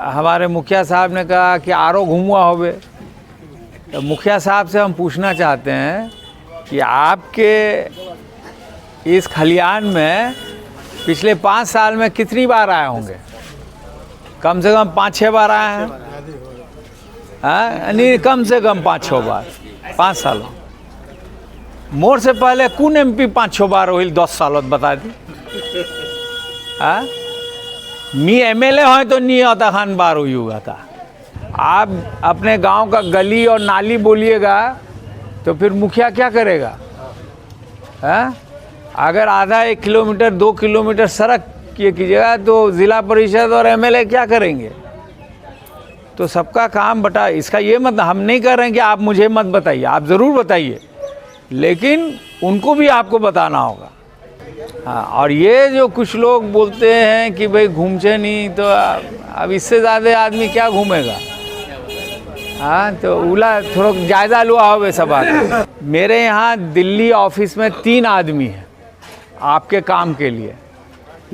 हमारे मुखिया साहब ने कहा कि आरो घुमुआ होवे। तो मुखिया साहब से हम पूछना चाहते हैं कि आपके इस खलियान में पिछले 5 साल में कितनी बार आए होंगे? कम से कम 5-6 बार आए हैं। हाँ, नहीं, कम से कम 5-6 बार 5 सालों। मोर से पहले कौन MP 5-6 बार हुई 10 सालों बता दी? हाँ, मी MLA हो तो नहीं होता खान बार हुई होगा था। आप अपने गांव का गली और नाली बोलिएगा तो फिर मुखिया क्या करेगा? हाँ, अगर आधा 1 किलोमीटर 2 किलोमीटर सड़क ये कीजिएगा तो ज़िला परिषद और MLA क्या करेंगे? तो सबका काम बटा। इसका ये मत, हम नहीं कह रहे हैं कि आप मुझे मत बताइए, आप ज़रूर बताइए, लेकिन उनको भी आपको बताना होगा। हाँ, और ये जो कुछ लोग बोलते हैं कि भाई घूमचे नहीं, तो अब इससे ज़्यादा आदमी क्या घूमेगा? हाँ, तो उला थोड़ा जायज़ा लुआ हो सब बात। मेरे यहाँ दिल्ली ऑफिस में 3 आदमी हैं आपके काम के लिए,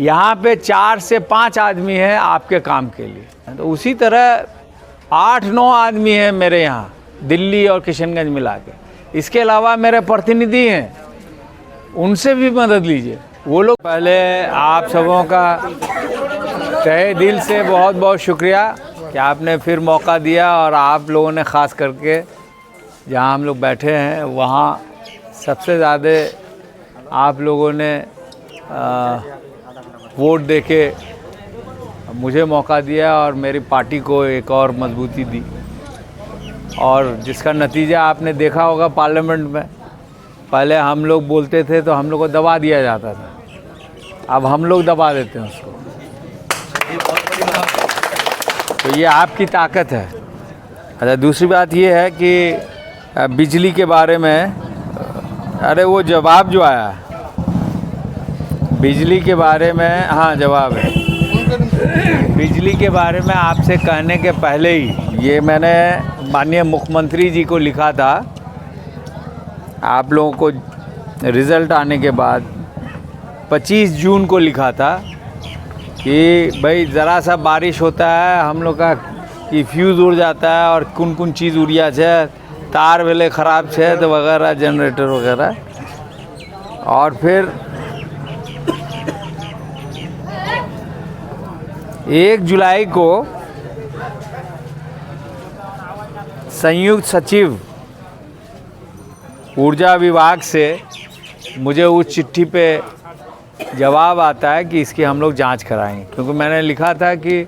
यहाँ पे 4 से 5 आदमी हैं आपके काम के लिए। तो उसी तरह 8-9 आदमी हैं मेरे यहाँ दिल्ली और किशनगंज मिला के। इसके अलावा मेरे प्रतिनिधि हैं, उनसे भी मदद लीजिए। वो लोग, पहले आप सबों का तहे दिल से बहुत बहुत शुक्रिया कि आपने फिर मौका दिया, और आप लोगों ने ख़ास करके जहाँ हम लोग बैठे हैं वहाँ सबसे ज़्यादा आप लोगों ने वोट देके मुझे मौका दिया और मेरी पार्टी को एक और मजबूती दी, और जिसका नतीजा आपने देखा होगा पार्लियामेंट में। पहले हम लोग बोलते थे तो हम लोग को दबा दिया जाता था, अब हम लोग दबा देते हैं उसको। तो ये आपकी ताकत है। अच्छा, दूसरी बात ये है कि बिजली के बारे में, अरे वो जवाब जो आया बिजली के बारे में, हाँ जवाब है। बिजली के बारे में आपसे कहने के पहले ही ये मैंने माननीय मुख्यमंत्री जी को लिखा था, आप लोगों को रिज़ल्ट आने के बाद 25 जून को लिखा था कि भाई ज़रा सा बारिश होता है हम लोग का कि फ्यूज़ उड़ जाता है, और कौन कौन चीज़ उड़िया है, तार वेले ख़राब है तो वगैरह, जनरेटर वगैरह। और फिर 1 जुलाई को संयुक्त सचिव ऊर्जा विभाग से मुझे उस चिट्ठी पे जवाब आता है कि इसकी हम लोग जांच कराएंगे, क्योंकि मैंने लिखा था कि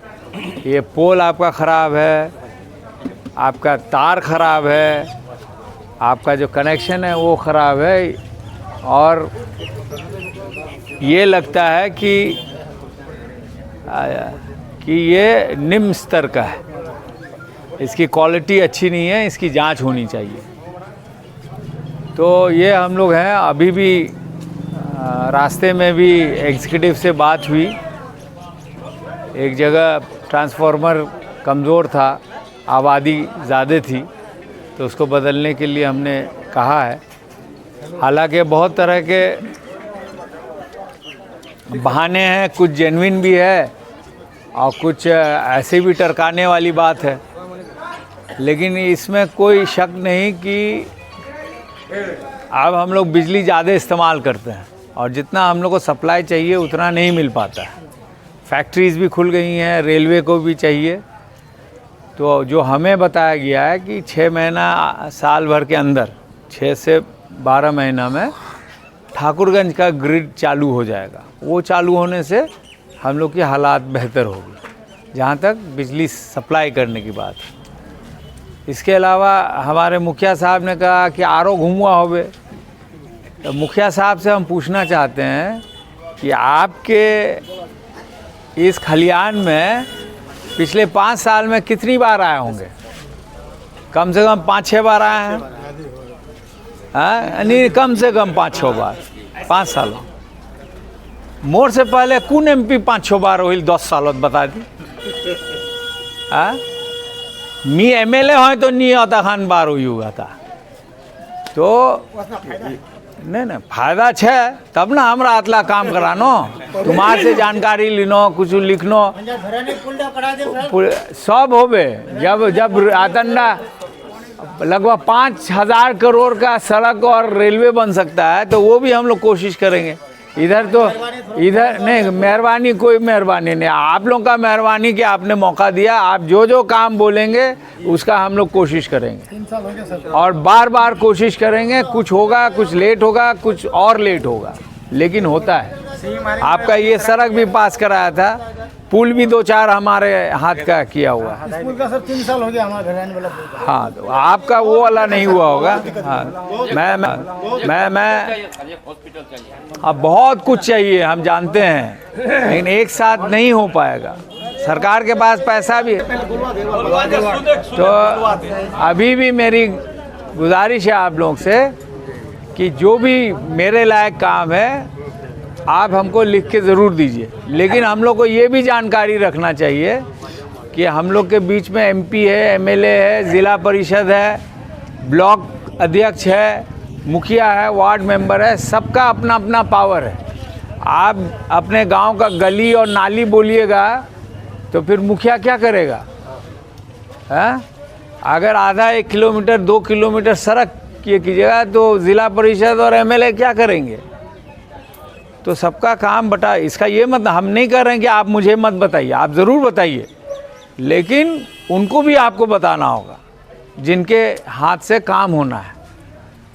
ये पोल आपका ख़राब है, आपका तार ख़राब है, आपका जो कनेक्शन है वो ख़राब है, और ये लगता है कि ये निम्न स्तर का है, इसकी क्वालिटी अच्छी नहीं है, इसकी जांच होनी चाहिए। तो ये हम लोग हैं। अभी भी रास्ते में भी एग्जीक्यूटिव से बात हुई, एक जगह ट्रांसफार्मर कमज़ोर था, आबादी ज़्यादा थी, तो उसको बदलने के लिए हमने कहा है। हालांकि बहुत तरह के बहाने हैं, कुछ जेन्युइन भी है और कुछ ऐसे भी टरकाने वाली बात है, लेकिन इसमें कोई शक नहीं कि अब हम लोग बिजली ज़्यादा इस्तेमाल करते हैं, और जितना हम लोग को सप्लाई चाहिए उतना नहीं मिल पाता है। फैक्ट्रीज़ भी खुल गई हैं, रेलवे को भी चाहिए। तो जो हमें बताया गया है कि 6 महीना साल भर के अंदर, 6 से 12 महीना में ठाकुरगंज का ग्रिड चालू हो जाएगा। वो चालू होने से हम लोग की हालात बेहतर होगी जहाँ तक बिजली सप्लाई करने की बात है। इसके अलावा हमारे मुखिया साहब ने कहा कि आरो घुमुआ होवे। तो मुखिया साहब से हम पूछना चाहते हैं कि आपके इस खलियान में पिछले 5 साल में कितनी बार आए होंगे? कम से कम 5-6 बार आए हैं। हाँ, नहीं, कम से कम 5-6 बार 5 सालों। मोर से पहले कौन MP 5-6 बार हुई 10 सालों बता दी? हाँ, मी MLA हो तो नहीं होता खान बार हुई होगा था। तो नहीं फायदा छे तब ना हमरा अतला काम करानो, तुम्हारे से जानकारी लिनो, कुछ लिखनो, सब होबे। जब आतंडा लगभग 5,000 करोड़ का सड़क और रेलवे बन सकता है तो वो भी हम लोग कोशिश करेंगे। इधर नहीं, मेहरबानी कोई मेहरबानी नहीं, आप लोगों का मेहरबानी कि आपने मौका दिया। आप जो काम बोलेंगे उसका हम लोग कोशिश करेंगे 3 साल हो गया सर। और बार कोशिश करेंगे। कुछ होगा, कुछ लेट होगा, कुछ और लेट होगा, लेकिन होता है। आपका ये सड़क भी पास कराया था, पुल भी 2-4 हमारे हाथ का किया हुआ। स्कूल का सर 3 साल हो गया हमारा घर आने वाला पुल। हाँ, तो आपका वो वाला नहीं हुआ होगा। हाँ, मैं अब बहुत कुछ चाहिए, हम जानते हैं, लेकिन एक साथ नहीं हो पाएगा। सरकार के पास पैसा भी है। तो अभी भी मेरी गुजारिश है आप लोग से कि जो भी मेरे लायक काम है आप हमको लिख के ज़रूर दीजिए। लेकिन हम लोग को ये भी जानकारी रखना चाहिए कि हम लोग के बीच में एमपी है, एमएलए है, ज़िला परिषद है, ब्लॉक अध्यक्ष है, मुखिया है, वार्ड मेंबर है, सबका अपना अपना पावर है। आप अपने गांव का गली और नाली बोलिएगा तो फिर मुखिया क्या करेगा? हाँ, अगर आधा 1 किलोमीटर 2 किलोमीटर सड़क ये कीजिएगा तो ज़िला परिषद और एमएलए क्या करेंगे? तो सबका काम बटा। इसका ये मत, हम नहीं कह रहे हैं कि आप मुझे मत बताइए, आप ज़रूर बताइए, लेकिन उनको भी आपको बताना होगा जिनके हाथ से काम होना है।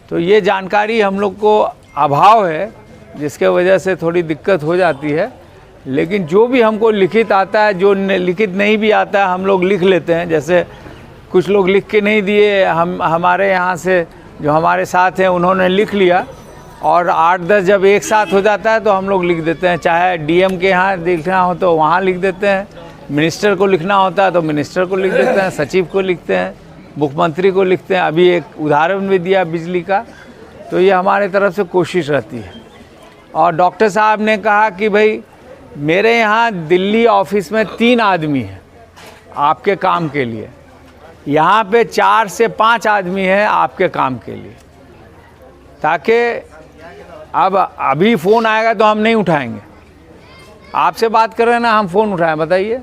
तो ये जानकारी हम लोग को अभाव है, जिसके वजह से थोड़ी दिक्कत हो जाती है। लेकिन जो भी हमको लिखित आता है, जो लिखित नहीं भी आता है, हम लोग लिख लेते हैं। जैसे कुछ लोग लिख के नहीं दिए, हमारे यहाँ से जो हमारे साथ हैं उन्होंने लिख लिया, और 8-10 जब एक साथ हो जाता है तो हम लोग लिख देते हैं। चाहे डीएम के यहाँ लिखना हो तो वहाँ लिख देते हैं, मिनिस्टर को लिखना होता है तो मिनिस्टर को लिख देते हैं, सचिव को लिखते हैं, मुख्यमंत्री को लिखते हैं। अभी एक उदाहरण भी दिया बिजली का। तो ये हमारे तरफ से कोशिश रहती है। और डॉक्टर साहब ने कहा कि भाई मेरे यहाँ दिल्ली ऑफिस में 3 आदमी हैं आपके काम के लिए, यहाँ पे 4 से 5 आदमी हैं आपके काम के लिए, ताकि अब अभी फ़ोन आएगा तो हम नहीं उठाएंगे। आपसे बात कर रहे हैं ना, हम फ़ोन उठाएं, बताइए।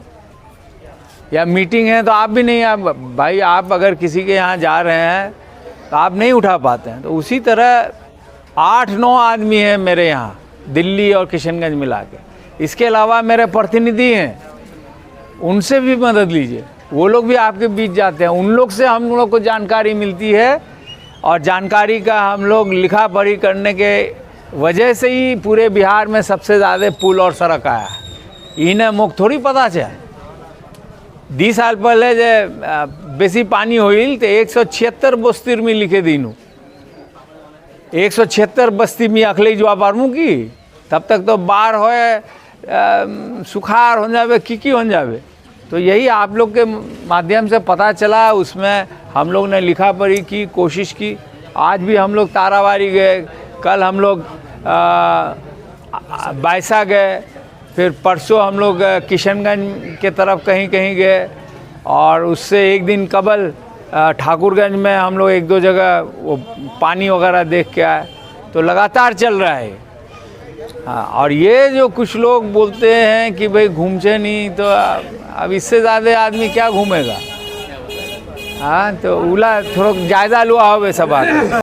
या मीटिंग है तो आप भी नहीं, आप भाई आप अगर किसी के यहाँ जा रहे हैं तो आप नहीं उठा पाते हैं। तो उसी तरह 8-9 आदमी हैं मेरे यहाँ दिल्ली और किशनगंज मिला के। इसके अलावा मेरे प्रतिनिधि हैं, उनसे भी मदद लीजिए, वो लोग भी आपके बीच जाते हैं, उन लोग से हम लोग को जानकारी मिलती है। और जानकारी का हम लोग लिखा पढ़ी करने के वजह से ही पूरे बिहार में सबसे ज़्यादा पुल और सड़क आया है। इन्हें मुख थोड़ी पता है। 20 साल पहले जो बेसी पानी होइल तो 176 बस्ती में लिखे दीनू, 176 बस्ती में अखले जो पारमू की, तब तक तो बाढ़ होए, सुखार हो जावे, की हो जावे। तो यही आप लोग के माध्यम से पता चला, उसमें हम लोग ने लिखा पढ़ी की, कोशिश की। आज भी हम लोग ताराबाड़ी गए, कल हम लोग बायसा गए, फिर परसों हम लोग किशनगंज के तरफ कहीं गए, और उससे एक दिन कबल ठाकुरगंज में हम लोग 1-2 जगह वो पानी वगैरह देख के आए। तो लगातार चल रहा है। हाँ, और ये जो कुछ लोग बोलते हैं कि भाई घूमचे नहीं, तो अब इससे ज़्यादा आदमी क्या घूमेगा? हाँ, तो उला थोड़ा जायज़ा लुआ हो सब बात।